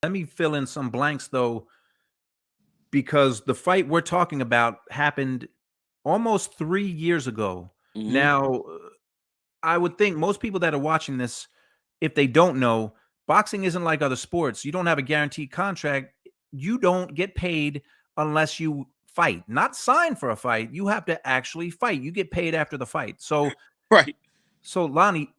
Let me fill in some blanks though, because the fight we're talking about happened almost 3 years ago. Hmm. Now, I would think most people that are watching this, if they don't know, boxing isn't like other sports. You don't have a guaranteed contract. You don't get paid unless you fight, not sign for a fight. You have to actually fight. You get paid after the fight. Right. So Lonnie,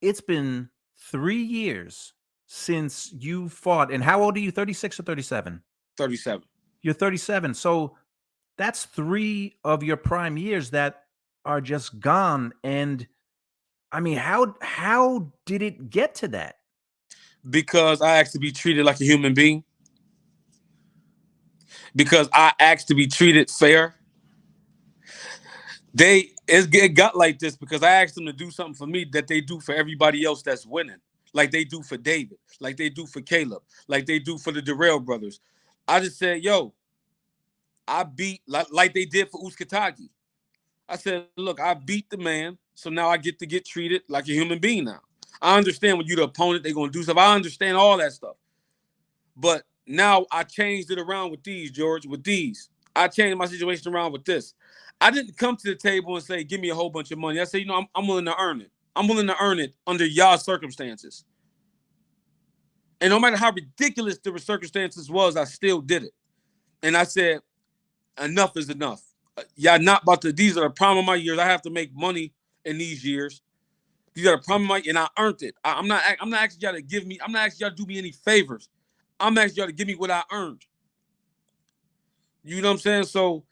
it's been 3 years since you fought. And how old are you? 36 or 37? 37. You're 37. So that's three of your prime years that are just gone. And I mean, how did it get to that? Because I asked to be treated like a human being. Because I asked to be treated fair. It got like this because I asked them to do something for me that they do for everybody else that's winning. Like they do for David, like they do for Caleb, like they do for the Darrell brothers. I just said, yo, I beat like they did for Uzcategui. I said, look, I beat the man, so now I get to get treated like a human being now. I understand when you're the opponent, they're gonna do stuff. I understand all that stuff. But now I changed it around with these, George, with these. I changed my situation around with this. I didn't come to the table and say, give me a whole bunch of money. I said, I'm willing to earn it. I'm willing to earn it under y'all circumstances. And no matter how ridiculous the circumstances was, I still did it. And I said, enough is enough. Y'all not about to, these are the prime of my years. I have to make money in these years. These are the prime of my, and I earned it. I'm not asking y'all to give me, I'm not asking y'all to do me any favors. I'm asking y'all to give me what I earned. You know what I'm saying? So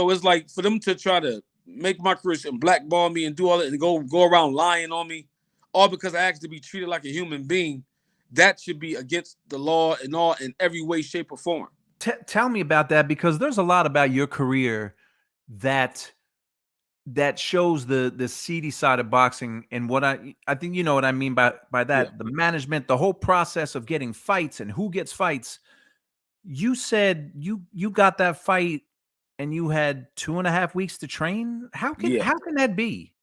it's like for them to try to make my career and blackball me and do all that and go around lying on me, all because I asked to be treated like a human being, that should be against the law and all in every way, shape, or form. Tell me about that, because there's a lot about your career that shows the seedy side of boxing. And what I think you know what I mean by Yeah. that, the management, the whole process of getting fights and who gets fights. You said you got that fight and you had 2.5 weeks to train. Yeah. How can that be?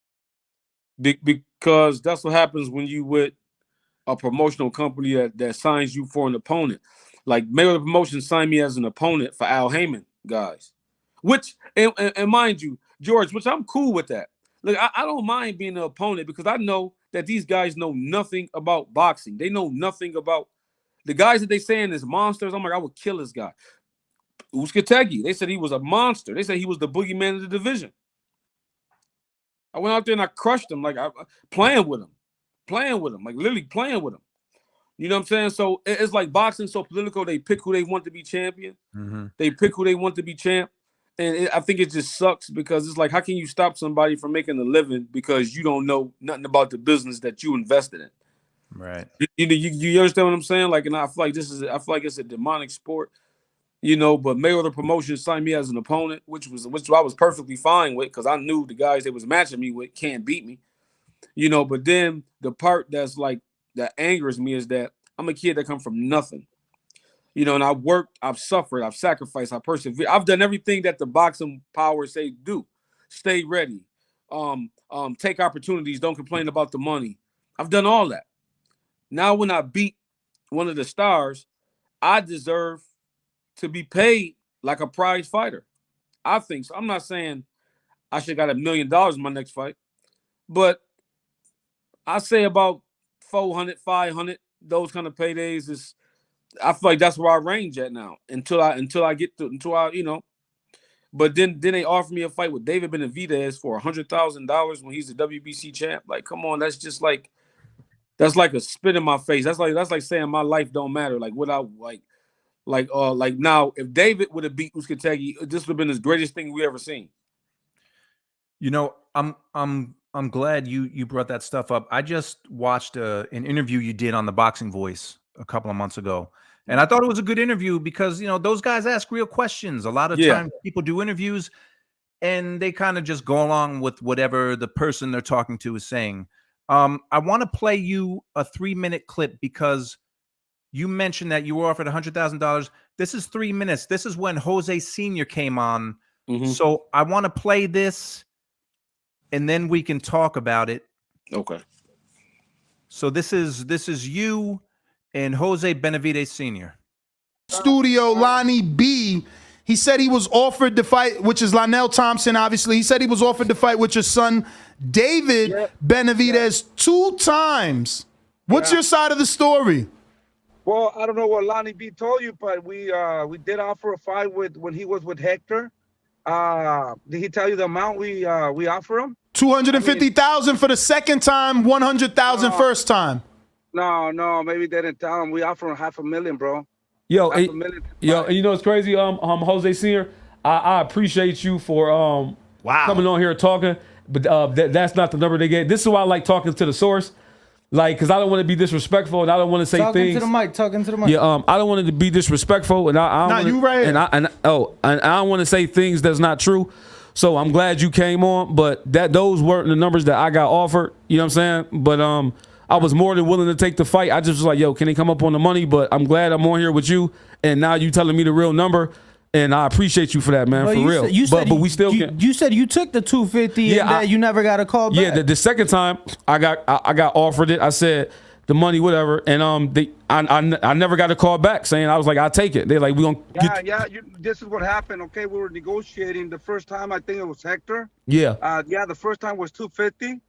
Because that's what happens when you with a promotional company that signs you for an opponent. Like Mayweather Promotions signed me as an opponent for Al Heyman guys, which and mind you, George, which I'm cool with that. Look, I don't mind being an opponent because I know that these guys know nothing about boxing. They know nothing about the guys that they saying is monsters. I'm like, I would kill this guy. Uzcategui, they said he was a monster. They said he was the boogeyman of the division. I went out there and I crushed him, like playing with him, like literally playing with him. You know what I'm saying? So it's like boxing so political. They pick who they want to be champion. Mhm. They pick who they want to be champ. And I think it just sucks because it's like, how can you stop somebody from making a living because you don't know nothing about the business that you invested in? Right. You understand what I'm saying? Like, and I feel like I feel like it's a demonic sport, you know. But Mayweather Promotion signed me as an opponent, which I was perfectly fine with because I knew the guys they was matching me with can't beat me, you know. But then the part that's like that angers me is that I'm a kid that come from nothing, you know, and I worked, I've suffered, I've sacrificed, I persevered. I've done everything that the boxing powers say do. Stay ready. Take opportunities, don't complain about the money. I've done all that. Now when I beat one of the stars, I deserve to be paid like a prize fighter. I think so. I'm not saying I should got $1 million in my next fight, but I say about 400, 500, those kind of paydays is I feel like that's where I range at now until I get to until I you know. But then they offered me a fight with David Benavidez for $100,000 when he's the WBC champ. Like, come on, that's like a spit in my face. That's like saying my life don't matter. Like what I like now if David would have beat Uzcategui, this would have been the greatest thing we ever seen. You know, I'm glad you brought that stuff up. I just watched an interview you did on the Boxing Voice a couple of months ago, and I thought it was a good interview because those guys ask real questions. A lot of Yeah. times people do interviews and they kind of just go along with whatever the person they're talking to is saying. I want to play you a 3-minute clip because you mentioned that you were offered $100,000. This is 3 minutes. This is when Jose Sr. came on. Mm-hmm. So I want to play this and then we can talk about it. Okay. So this is you and Jose Benavidez Sr. Studio, Lonnie B. He said he was offered to fight, which is Lionell Thompson, obviously. He said he was offered to fight with your son, David Benavidez, 2 times. What's your side of the story? Well, I don't know what Lonnie B told you, but we did offer a fight when he was with Hector. Did he tell you the amount we offer him? 250,000 for the second time, 100,000 first time. No, maybe they didn't tell him. We offer him $500,000, bro. Yo, you know it's crazy, Jose Sr. I appreciate you for coming on here and talking, but that's not the number they gave. This is why I like talking to the source. Like, because I don't want to be disrespectful, and I don't want to say things. Talking to the mic. Yeah, I don't want it to be disrespectful, and I you right. And I don't want to say things that's not true. So I'm glad you came on, but those weren't the numbers that I got offered. You know what I'm saying? But I was more than willing to take the fight. I just was like, yo, can they come up on the money? But I'm glad I'm on here with you, and now you telling me the real number. And I appreciate you for that, man, for real. But we still can. You said you took the 250 and that you never got a call back. Yeah, the second time I got offered it. I said the money, whatever, and I never got a call back saying I was like, I'll take it. They're like, we gonna this is what happened. Okay, we were negotiating. The first time I think it was Hector. Yeah. The first time was 250.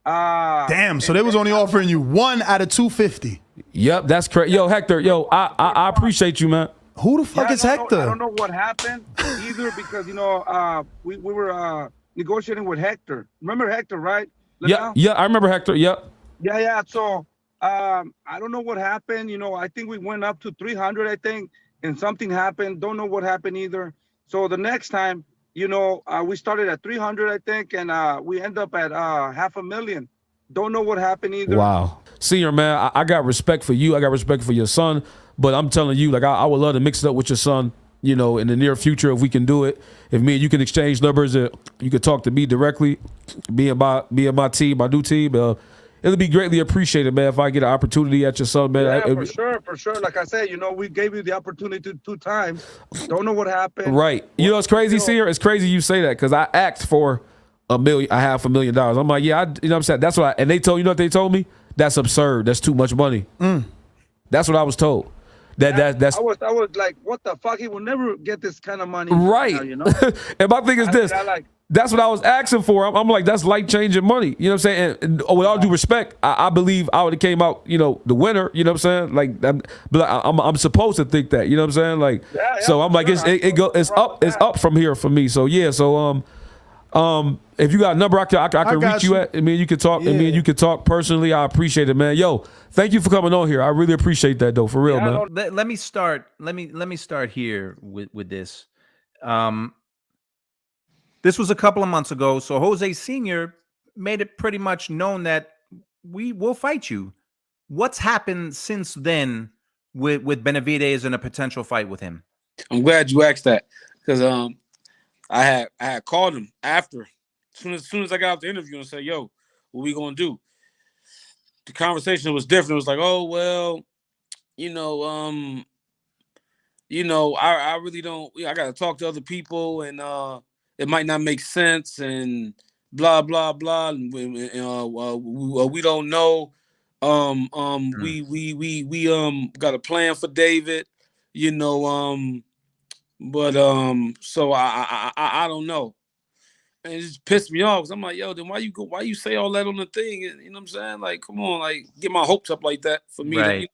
Damn, so they was only offering you 1 out of 250. Yep, that's correct. Yo, Hector, I appreciate you, man. Who the fuck is Hector? I don't know what happened either because we were negotiating with Hector. Remember Hector, right? Yeah, I remember Hector. Yep. Yeah. So I don't know what happened. I think we went up to 300, I think, and something happened. Don't know what happened either. So the next time, we started at 300, I think, and we end up at $500,000. Don't know what happened either. Wow. Senior, man, I got respect for you. I got respect for your son. But I'm telling you, like, I would love to mix it up with your son, in the near future if we can do it. If me and you can exchange numbers, you could talk to me directly, be in my team, my new team. It'll be greatly appreciated, man, if I get an opportunity at your son, man. Yeah, for sure. Like I said, we gave you the opportunity 2 times. Don't know what happened. Right. It's crazy, Senior. It's crazy you say that because I asked for $500,000. I'm like, yeah, you know what I'm saying? That's what and they told, what they told me? That's absurd. That's too much money. That's what I was told. That's I was like, what the fuck? He will never get this kind of money. Right. Now, And my thing is this. That's what I was asking for. I'm like, that's life-changing money. You know what I'm saying? And with all due respect, I believe I would have came out, the winner. You know what I'm saying? Like, I'm supposed to think that. You know what I'm saying? Like, so I'm like, it's up from here for me. So yeah. So if you got a number I can reach you at, you can talk. Yeah. You can talk personally. I appreciate it, man. Yo, thank you for coming on here. I really appreciate that, though, for real, man. Let me start. Let me start here with this. This was a couple of months ago. So Jose Sr. made it pretty much known that we will fight you. What's happened since then with Benavidez and a potential fight with him? I'm glad you asked that because I had called him after. As soon as I got out the interview and said, yo, what we gonna do? The conversation was different. It was like, oh, well, I really don't, I gotta talk to other people and it might not make sense and blah, blah, blah. And we don't know. We got a plan for David, but so I don't know. And it just pissed me off because I'm like, yo, then why you say all that on the thing? You know what I'm saying? Like, come on, like, get my hopes up like that for me. Right.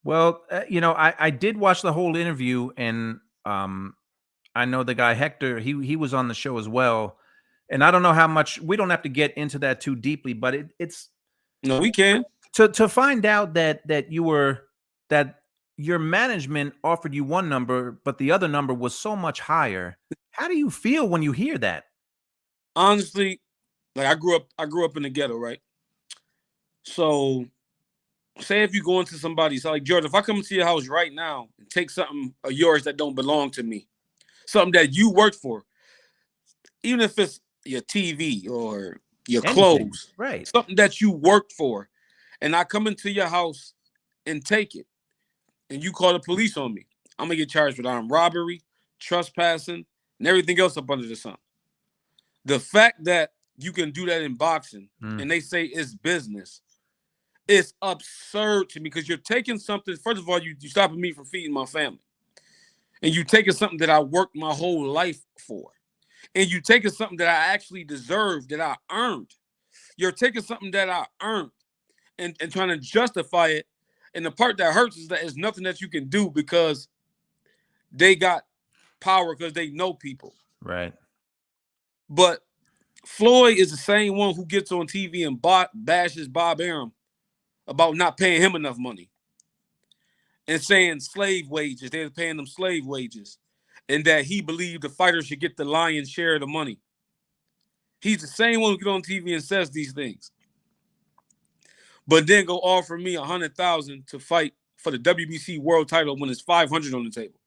Well, I did watch the whole interview, and I know the guy Hector, he was on the show as well. And I don't know how much, we don't have to get into that too deeply, but it's no, we can. To find out that your management offered you one number, but the other number was so much higher. How do you feel when you hear that? Honestly, like I grew up in the ghetto, right? So say if you go into somebody's, like, George, if I come to your house right now and take something of yours that don't belong to me, something that you worked for, even if it's your TV or your clothes, right? Something that you worked for, and I come into your house and take it, and you call the police on me, I'm gonna get charged with armed robbery, trespassing, and everything else up under the sun. The fact that you can do that in boxing and they say it's business It's absurd to me because you're taking something. First of all, you're stopping me from feeding my family. And you're taking something that I worked my whole life for. And you're taking something that I actually deserved, that I earned. You're taking something that I earned and trying to justify it. And the part that hurts is that it's nothing that you can do because they got power because they know people. Right. But Floyd is the same one who gets on TV and bashes Bob Arum about not paying him enough money and saying slave wages. They're paying them slave wages and that he believed the fighters should get the lion's share of the money. He's the same one who gets on TV and says these things. But then go offer me $100,000 to fight for the WBC world title when it's 500 on the table.